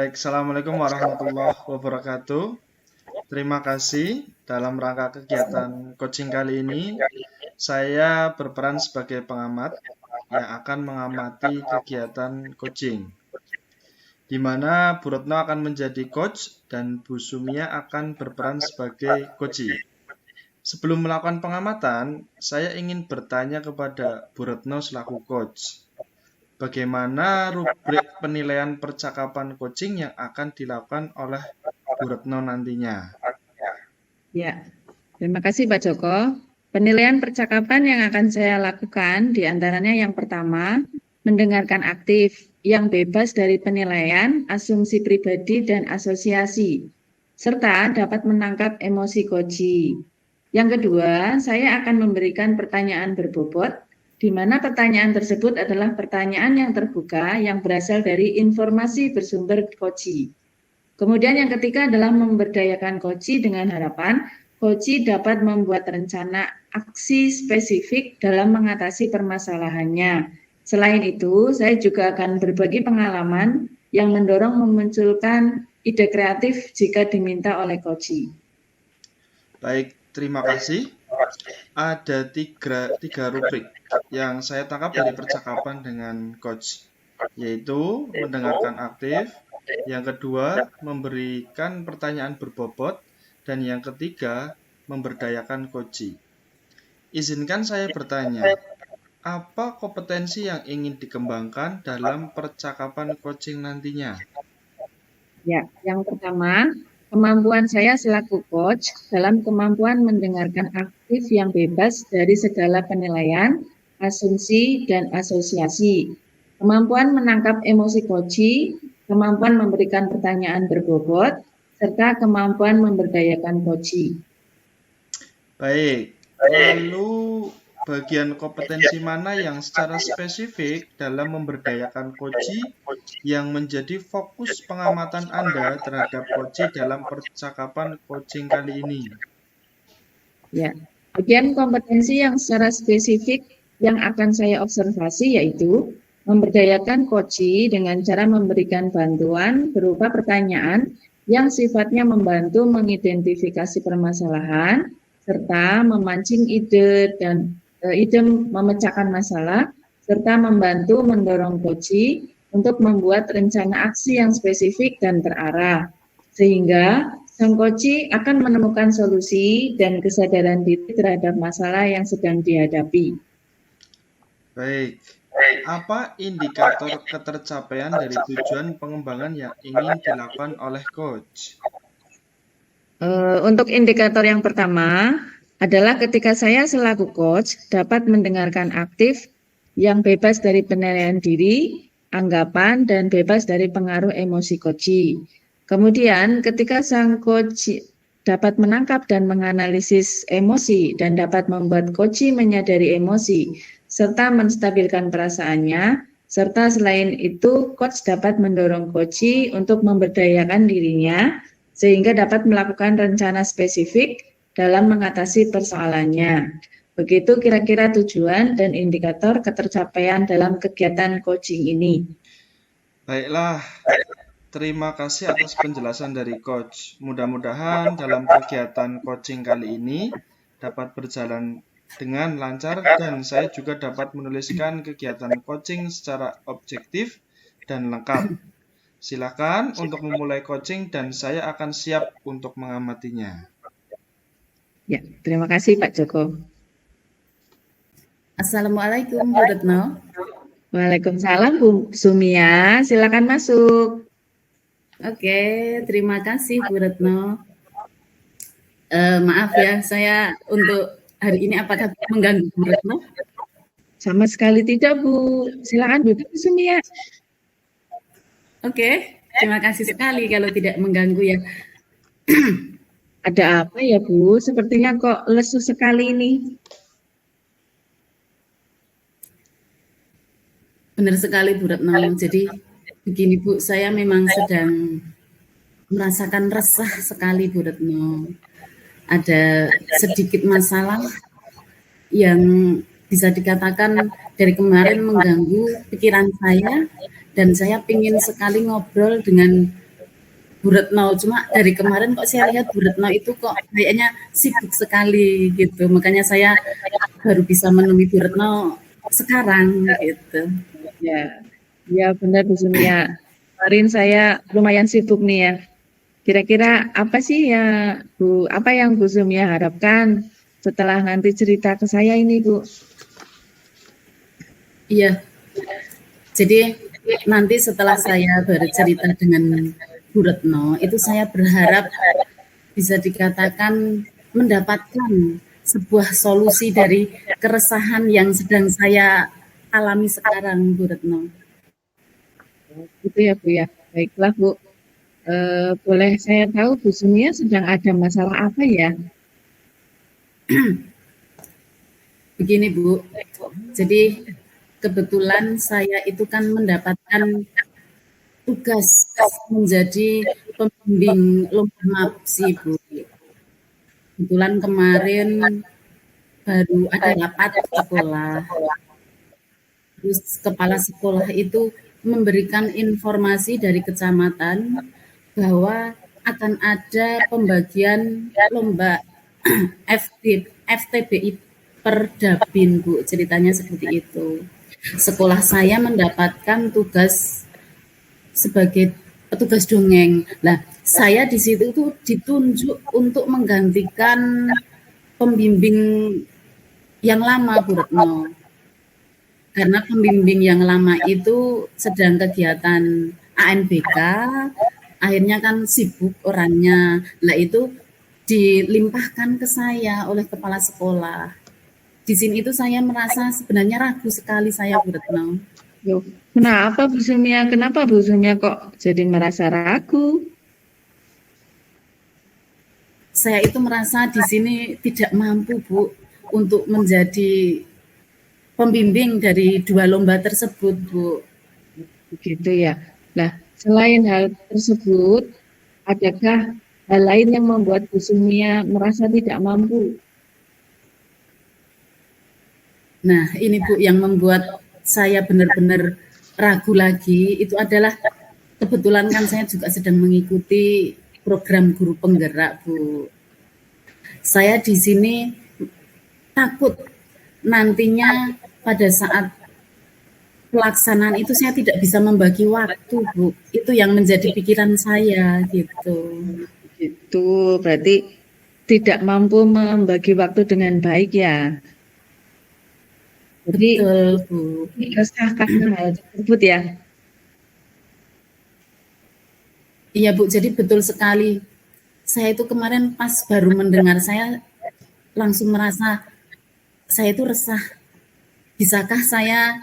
Baik, Assalamualaikum warahmatullahi wabarakatuh. Terima kasih. Dalam rangka kegiatan coaching kali ini, saya berperan sebagai pengamat yang akan mengamati kegiatan coaching, di mana Bu Retno akan menjadi coach dan Bu Sumia akan berperan sebagai coachee. Sebelum melakukan pengamatan, saya ingin bertanya kepada Bu Retno selaku coach. Bagaimana rubrik penilaian percakapan coaching yang akan dilakukan oleh Bu Retno nantinya? Ya, terima kasih Pak Joko. Penilaian percakapan yang akan saya lakukan diantaranya yang pertama, mendengarkan aktif, yang bebas dari penilaian, asumsi pribadi, dan asosiasi, serta dapat menangkap emosi coachee. Yang kedua, saya akan memberikan pertanyaan berbobot, di mana pertanyaan tersebut adalah pertanyaan yang terbuka yang berasal dari informasi bersumber coachee. Kemudian yang ketiga adalah memberdayakan coachee dengan harapan coachee dapat membuat rencana aksi spesifik dalam mengatasi permasalahannya. Selain itu, saya juga akan berbagi pengalaman yang mendorong memunculkan ide kreatif jika diminta oleh coachee. Baik, terima kasih. Ada tiga rubrik yang saya tangkap dari percakapan dengan coach, yaitu mendengarkan aktif, yang kedua memberikan pertanyaan berbobot, dan yang ketiga memberdayakan coachee. Izinkan saya bertanya, apa kompetensi yang ingin dikembangkan dalam percakapan coaching nantinya? Ya, yang pertama, kemampuan saya selaku coach dalam kemampuan mendengarkan aktif yang bebas dari segala penilaian, asumsi, dan asosiasi. Kemampuan menangkap emosi coachee, kemampuan memberikan pertanyaan berbobot, serta kemampuan memberdayakan coachee. Baik, lalu bagian kompetensi mana yang secara spesifik dalam memberdayakan coachee yang menjadi fokus pengamatan Anda terhadap coachee dalam percakapan coaching kali ini? Ya, bagian kompetensi yang secara spesifik yang akan saya observasi yaitu memberdayakan coachee dengan cara memberikan bantuan berupa pertanyaan yang sifatnya membantu mengidentifikasi permasalahan serta memancing ide memecahkan masalah serta membantu mendorong coachee untuk membuat rencana aksi yang spesifik dan terarah sehingga sang coachee akan menemukan solusi dan kesadaran diri terhadap masalah yang sedang dihadapi. Baik, apa indikator ketercapaian dari tujuan pengembangan yang ingin dilakukan oleh coach? Untuk indikator yang pertama adalah ketika saya selaku coach dapat mendengarkan aktif yang bebas dari penilaian diri, anggapan, dan bebas dari pengaruh emosi coachee. Kemudian ketika sang coach dapat menangkap dan menganalisis emosi dan dapat membuat coachee menyadari emosi serta menstabilkan perasaannya, serta selain itu coach dapat mendorong coachee untuk memberdayakan dirinya sehingga dapat melakukan rencana spesifik dalam mengatasi persoalannya. Begitu kira-kira tujuan dan indikator ketercapaian dalam kegiatan coaching ini. Baiklah, terima kasih atas penjelasan dari coach. Mudah-mudahan dalam kegiatan coaching kali ini dapat berjalan dengan lancar dan saya juga dapat menuliskan kegiatan coaching secara objektif dan lengkap. Silakan untuk memulai coaching dan saya akan siap untuk mengamatinya. Ya, terima kasih Pak Joko. Assalamualaikum Bu Retno. Waalaikumsalam Bu Sumia, silakan masuk. Oke, terima kasih Bu Retno. Maaf ya, saya untuk hari ini apakah mengganggu Bu Retno? Sama sekali tidak Bu, silakan Bu Sumia. Oke, terima kasih sekali kalau tidak mengganggu ya. Ada apa ya Bu? Sepertinya kok lesu sekali ini. Benar sekali Bu Retno. Jadi begini Bu, saya memang sedang merasakan resah sekali Bu Retno. Ada sedikit masalah yang bisa dikatakan dari kemarin mengganggu pikiran saya dan saya ingin sekali ngobrol dengan Bu Retno, cuma dari kemarin kok saya lihat Bu Retno itu kok kayaknya sibuk sekali gitu. Makanya saya baru bisa menemui Bu Retno sekarang gitu. Ya, ya benar Bu Sumia. Kemarin saya lumayan sibuk nih ya. Kira-kira apa sih ya Bu, apa yang Bu Sumia harapkan setelah nanti cerita ke saya ini Bu? Iya, jadi nanti setelah saya bercerita dengan Bu Retno, itu saya berharap bisa dikatakan mendapatkan sebuah solusi dari keresahan yang sedang saya alami sekarang, Bu Retno. Gitu ya Bu ya. Baiklah Bu. Boleh saya tahu Bu Sumia sedang ada masalah apa ya? Begini Bu, jadi kebetulan saya itu kan mendapatkan tugas menjadi pembimbing lomba MAPSI Bu. Kebetulan kemarin baru ada rapat sekolah. Terus kepala sekolah itu memberikan informasi dari kecamatan bahwa akan ada pembagian lomba FTBI per Dapin, Bu. Ceritanya seperti itu. Sekolah saya mendapatkan tugas sebagai petugas dongeng. Nah, saya di situ tuh ditunjuk untuk menggantikan pembimbing yang lama, Bu Retno. Karena pembimbing yang lama itu sedang kegiatan ANBK, akhirnya kan sibuk orangnya. Nah itu dilimpahkan ke saya oleh kepala sekolah. Di sini itu saya merasa sebenarnya ragu sekali saya, Bu Retno. Loh, kenapa Bu Sumia? Kenapa Bu Sumia kok jadi merasa ragu? Saya itu merasa di sini tidak mampu, Bu, untuk menjadi pembimbing dari 2 lomba tersebut, Bu. Begitu ya. Nah, selain hal tersebut, adakah hal lain yang membuat Bu Sumia merasa tidak mampu? Nah, ini Bu yang membuat saya benar-benar ragu lagi, itu adalah kebetulan kan saya juga sedang mengikuti program guru penggerak, Bu. Saya di sini takut nantinya pada saat pelaksanaan itu saya tidak bisa membagi waktu, Bu. Itu yang menjadi pikiran saya gitu. Itu berarti tidak mampu membagi waktu dengan baik ya. Jadi Betul, Bu. resahkan hal tersebut ya. Iya, Bu. Jadi betul sekali. Saya itu kemarin pas baru mendengar, saya langsung merasa saya itu resah. Bisakah saya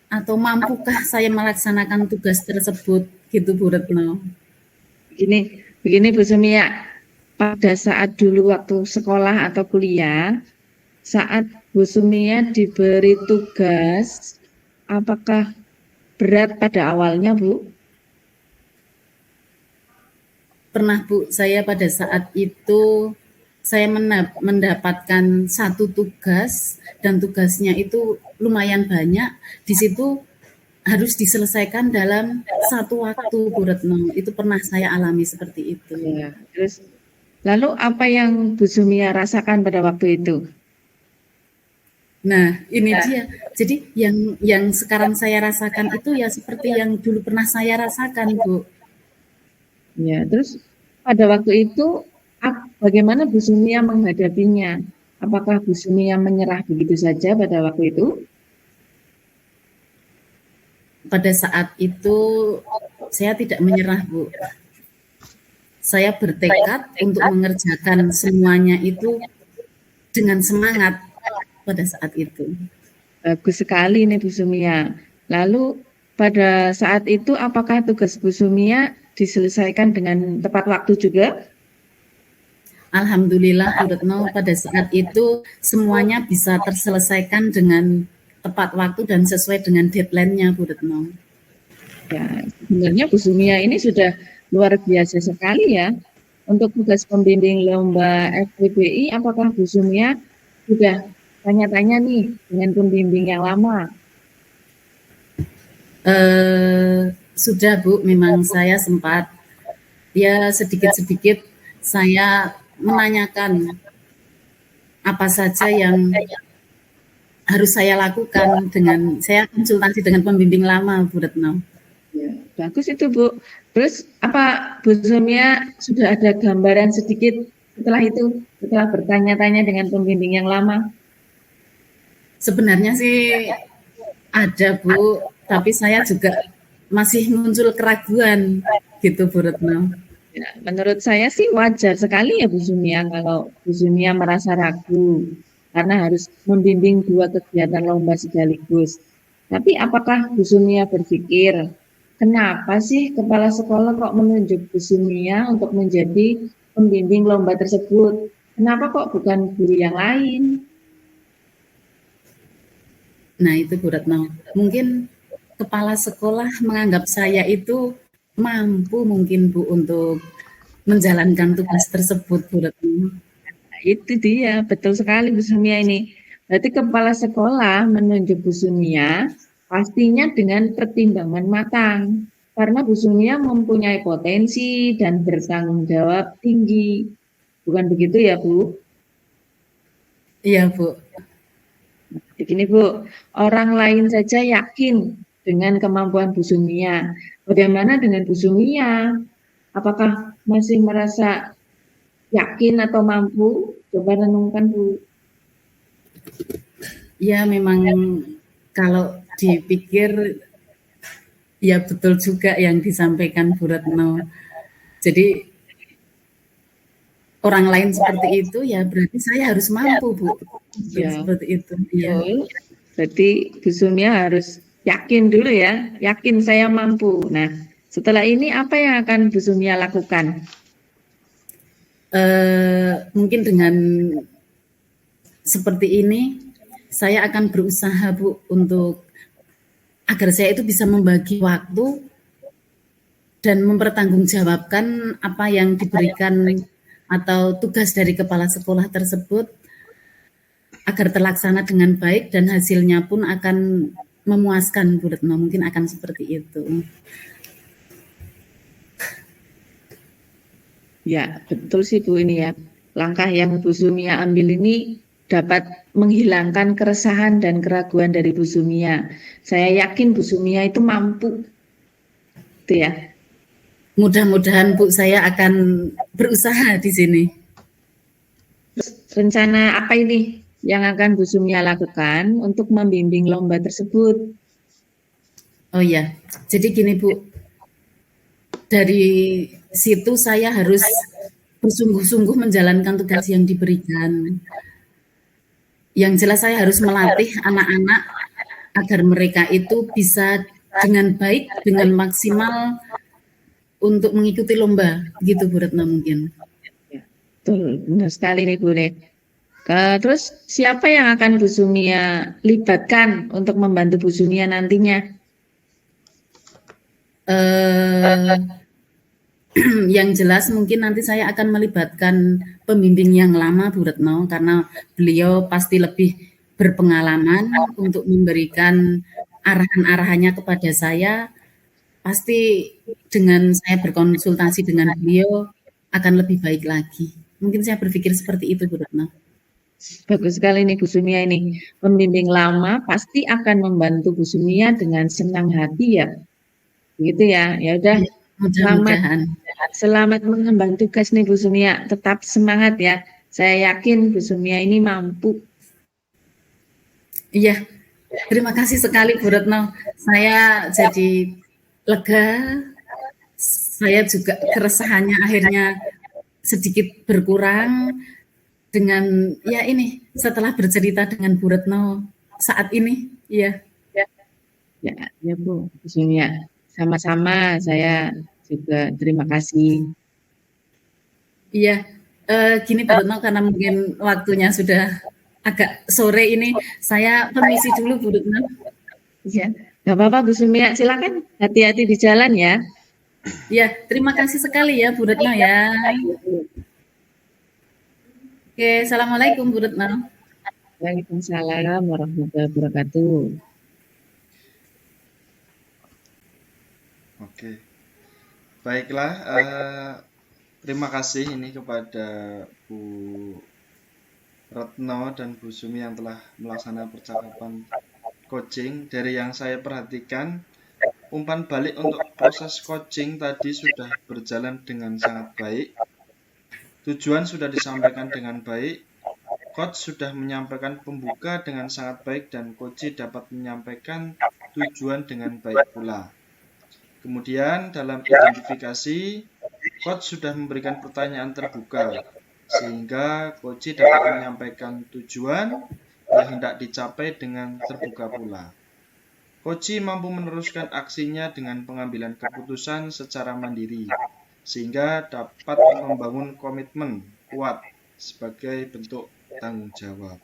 atau mampukah saya melaksanakan tugas tersebut gitu, Bu Retno? Begini Bu Sumia, pada saat dulu waktu sekolah atau kuliah, saat Bu Sumia diberi tugas, apakah berat pada awalnya, Bu? Pernah, Bu, saya pada saat itu saya mendapatkan satu tugas dan tugasnya itu lumayan banyak. Di situ harus diselesaikan dalam satu waktu, Bu Retno. Itu pernah saya alami seperti itu. Ya, terus lalu apa yang Bu Sumia rasakan pada waktu itu? Nah, ini dia. Jadi yang sekarang saya rasakan itu ya seperti yang dulu pernah saya rasakan, Bu. Ya, terus pada waktu itu bagaimana Bu Sumia menghadapinya? Apakah Bu Sumia menyerah begitu saja pada waktu itu? Pada saat itu saya tidak menyerah, Bu. Saya bertekad untuk mengerjakan semuanya itu dengan semangat pada saat itu. Bagus sekali nih Bu Sumia. Lalu pada saat itu apakah tugas Bu Sumia diselesaikan dengan tepat waktu juga? Alhamdulillah, Bu Retno, pada saat itu semuanya bisa terselesaikan dengan tepat waktu dan sesuai dengan deadline-nya, Bu Retno. Ya, sebenarnya Bu Sumia ini sudah luar biasa sekali ya. Untuk tugas pembimbing lomba FTBI, apakah Bu Sumia sudah tanya-tanya nih dengan pembimbing yang lama? Sudah, Bu, memang saya sempat Ya sedikit-sedikit saya menanyakan apa saja yang harus saya lakukan dengan saya konsultasi dengan pembimbing lama Bu Retno. Ya, bagus itu Bu. Terus apa Bu Sumia sudah ada gambaran sedikit setelah itu, setelah bertanya-tanya dengan pembimbing yang lama? Sebenarnya sih ada Bu, tapi saya juga masih muncul keraguan gitu Bu Retno. Ya, menurut saya sih wajar sekali ya Bu Sumia kalau Bu Sumia merasa ragu karena harus membimbing dua kegiatan lomba sekaligus. Tapi apakah Bu Sumia berpikir, kenapa sih kepala sekolah kok menunjuk Bu Sumia untuk menjadi pembimbing lomba tersebut? Kenapa kok bukan guru yang lain? Nah itu Bu Retno, mungkin kepala sekolah menganggap saya itu mampu mungkin Bu untuk menjalankan tugas tersebut Bu Retno. Nah, itu dia, betul sekali Bu Sumia ini. Berarti kepala sekolah menunjuk Bu Sumia pastinya dengan pertimbangan matang. Karena Bu Sumia mempunyai potensi dan bertanggung jawab tinggi. Bukan begitu ya Bu? Iya Bu. Begini Bu, orang lain saja yakin dengan kemampuan Bu Sumia. Bagaimana dengan Bu Sumia? Apakah masih merasa yakin atau mampu? Coba renungkan Bu. Ya memang kalau dipikir ya betul juga yang disampaikan Bu Retno. Jadi orang lain seperti itu ya berarti saya harus mampu Bu. Ya, Seperti itu. Iya. betul. Berarti Bu Sumia harus yakin dulu ya, yakin saya mampu. Nah, setelah ini apa yang akan Bu Sumia lakukan? Mungkin dengan seperti ini saya akan berusaha Bu untuk agar saya itu bisa membagi waktu dan mempertanggungjawabkan apa yang diberikan atau tugas dari kepala sekolah tersebut agar terlaksana dengan baik dan hasilnya pun akan memuaskan Bu Retno, mungkin akan seperti itu. Ya, betul sih Bu ini ya. Langkah yang Bu Sumia ambil ini dapat menghilangkan keresahan dan keraguan dari Bu Sumia. Saya yakin Bu Sumia itu mampu. Itu ya. Mudah-mudahan Bu saya akan berusaha di sini. Rencana apa ini yang akan Bu Sumia lakukan untuk membimbing lomba tersebut? Oh ya, jadi gini Bu, dari situ saya harus bersungguh-sungguh menjalankan tugas yang diberikan. Yang jelas saya harus melatih anak-anak agar mereka itu bisa dengan baik, dengan maksimal untuk mengikuti lomba, gitu Bu Retno mungkin. Betul, benar sekali nih Bu Nek. Terus siapa yang akan Bu Sumia libatkan untuk membantu Bu Sumia nantinya? Yang jelas mungkin nanti saya akan melibatkan pembimbing yang lama Bu Retno karena beliau pasti lebih berpengalaman untuk memberikan arahan-arahannya kepada saya. Pasti dengan saya berkonsultasi dengan beliau akan lebih baik lagi. Mungkin saya berpikir seperti itu Bu Retno. Bagus sekali nih Bu Sumia ini. Pembimbing lama pasti akan membantu Bu Sumia dengan senang hati ya. Begitu ya. Ya udah, Mudah-mudahan. selamat mengemban tugas nih Bu Sumia. Tetap semangat ya. Saya yakin Bu Sumia ini mampu. Iya, terima kasih sekali Bu Retno. Saya jadi lega. Saya juga keresahannya akhirnya sedikit berkurang dengan ya ini setelah bercerita dengan Bu Retno saat ini. Iya. Ya Bu Sumia. Sama-sama saya juga terima kasih. Iya, gini Bu Retno karena mungkin waktunya sudah agak sore ini, saya permisi dulu Bu Retno. Ya, nggak apa-apa Bu Sumia, silakan hati-hati di jalan ya. Ya, terima kasih sekali ya Bu Retno ya. Oke, Assalamualaikum Bu Retno. Waalaikumsalam warahmatullahi wabarakatuh. Oke. Baiklah, terima kasih ini kepada Bu Retno dan Bu Sumi yang telah melaksanakan percakapan coaching. Dari yang saya perhatikan, umpan balik untuk proses coaching tadi sudah berjalan dengan sangat baik. Tujuan sudah disampaikan dengan baik. Coach sudah menyampaikan pembuka dengan sangat baik dan coach dapat menyampaikan tujuan dengan baik pula. Kemudian dalam identifikasi, coach sudah memberikan pertanyaan terbuka, sehingga coach dapat menyampaikan tujuan yang hendak dicapai dengan terbuka pula. Coach mampu meneruskan aksinya dengan pengambilan keputusan secara mandiri, sehingga dapat membangun komitmen kuat sebagai bentuk tanggung jawab.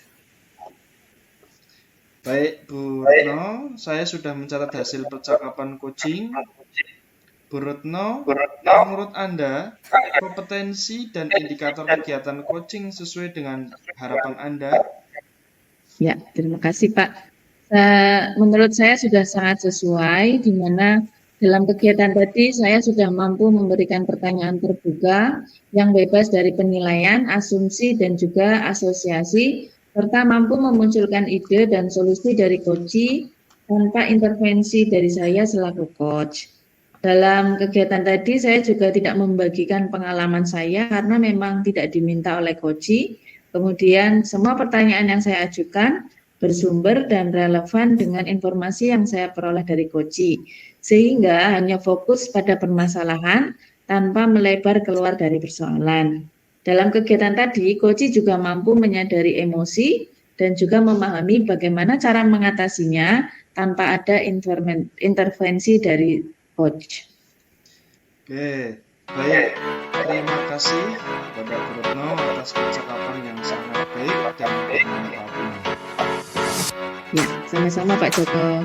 Baik, Bu Retno, saya sudah mencatat hasil percakapan coaching. Bu Retno, menurut Anda, kompetensi dan indikator kegiatan coaching sesuai dengan harapan Anda? Ya, terima kasih Pak. Menurut saya sudah sangat sesuai, di mana dalam kegiatan tadi saya sudah mampu memberikan pertanyaan terbuka yang bebas dari penilaian, asumsi, dan juga asosiasi, serta mampu memunculkan ide dan solusi dari coach tanpa intervensi dari saya selaku coach. Dalam kegiatan tadi saya juga tidak membagikan pengalaman saya karena memang tidak diminta oleh coach. Kemudian semua pertanyaan yang saya ajukan bersumber dan relevan dengan informasi yang saya peroleh dari coach, sehingga hanya fokus pada permasalahan tanpa melebar keluar dari persoalan. Dalam kegiatan tadi, coach juga mampu menyadari emosi dan juga memahami bagaimana cara mengatasinya tanpa ada intervensi dari coach. Oke, baik. Terima kasih kepada Bu Retno atas percakapan yang sangat baik dan bermanfaat ini. Ya, sama-sama Pak Joko.